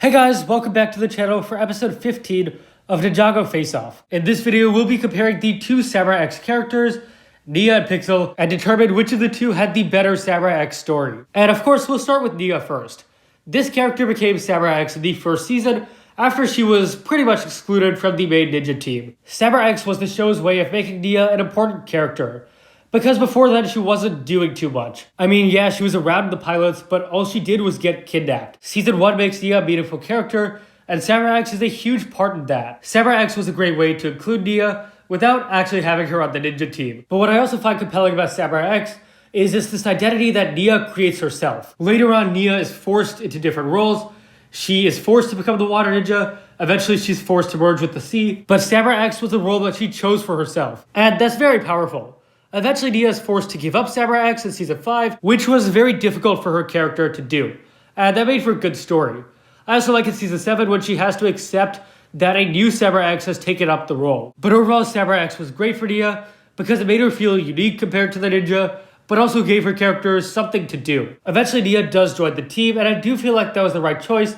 Hey guys, welcome back to the channel for episode 15 of Ninjago Face Off. In this video, we'll be comparing the two Samurai X characters, Nia and Pixal, and determine which of the two had the better Samurai X story. And of course, we'll start with Nia first. This character became Samurai X in the first season after she was pretty much excluded from the main ninja team. Samurai X was the show's way of making Nia an important character, because before then she wasn't doing too much. I mean, yeah, she was around in the pilots, but all she did was get kidnapped. Season 1 makes Nia a meaningful character, and Samurai X is a huge part in that. Samurai X was a great way to include Nia without actually having her on the ninja team. But what I also find compelling about Samurai X is this identity that Nia creates herself. Later on, Nia is forced into different roles. She is forced to become the water ninja. Eventually, she's forced to merge with the sea. But Samurai X was a role that she chose for herself. And that's very powerful. Eventually, Nia is forced to give up Samurai X in Season 5, which was very difficult for her character to do. And that made for a good story. I also like in Season 7 when she has to accept that a new Samurai X has taken up the role. But overall, Samurai X was great for Nia because it made her feel unique compared to the ninja, but also gave her character something to do. Eventually, Nia does join the team, and I do feel like that was the right choice,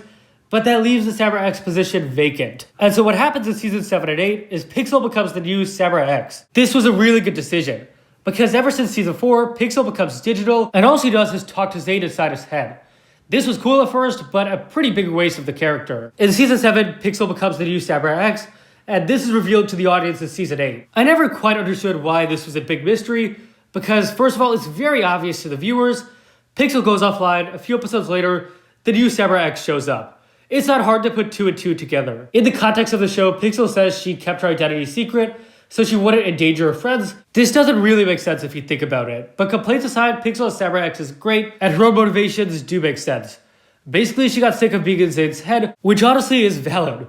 but that leaves the Samurai X position vacant. And so what happens in Season 7 and 8 is Pixal becomes the new Samurai X. This was a really good decision, because ever since Season 4, Pixal becomes digital, and all she does is talk to Zayn inside his head. This was cool at first, but a pretty big waste of the character. In Season 7, Pixal becomes the new Samurai X, and this is revealed to the audience in Season 8. I never quite understood why this was a big mystery, because first of all, it's very obvious to the viewers. Pixal goes offline, a few episodes later, the new Samurai X shows up. It's not hard to put two and two together. In the context of the show, Pixal says she kept her identity secret, so she wouldn't endanger her friends. This doesn't really make sense if you think about it. But complaints aside, Pixal as Samurai X is great, and her own motivations do make sense. Basically, she got sick of being in Zayn's head, which honestly is valid.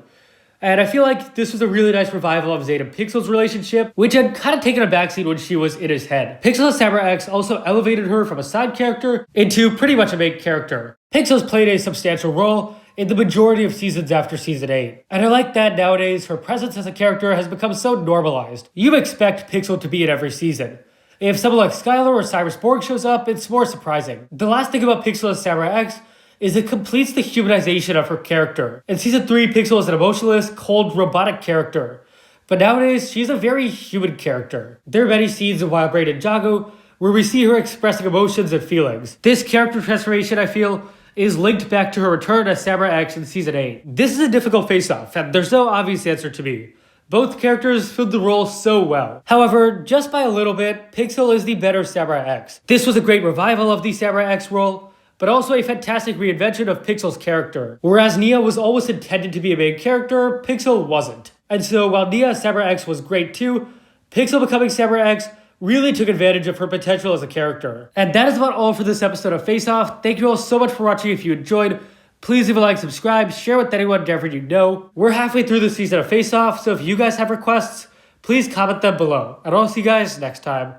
And I feel like this was a really nice revival of Zayn and Pixal's relationship, which had kind of taken a backseat when she was in his head. Pixal as Samurai X also elevated her from a side character into pretty much a main character. Pixal's played a substantial role in the majority of seasons after Season 8. And I like that nowadays her presence as a character has become so normalized. You expect Pixal to be in every season. If someone like Skylar or Cyrus Borg shows up, it's more surprising. The last thing about Pixal as Samurai X is it completes the humanization of her character. In Season 3, Pixal is an emotionless, cold, robotic character. But nowadays, she's a very human character. There are many scenes in Wild Brain Ninjago where we see her expressing emotions and feelings. This character transformation, I feel, is linked back to her return as Samurai X in Season 8. This is a difficult face-off, and there's no obvious answer to me. Both characters filled the role so well. However, just by a little bit, Pixal is the better Samurai X. This was a great revival of the Samurai X role, but also a fantastic reinvention of Pixal's character. Whereas Nia was always intended to be a main character, Pixal wasn't. And so while Nia as Samurai X was great too, Pixal becoming Samurai X really took advantage of her potential as a character. And that is about all for this episode of Face Off. Thank you all so much for watching. If you enjoyed, please leave a like, subscribe, share with anyone and everyone you know. We're halfway through the season of Face Off, so if you guys have requests, please comment them below. And I'll see you guys next time.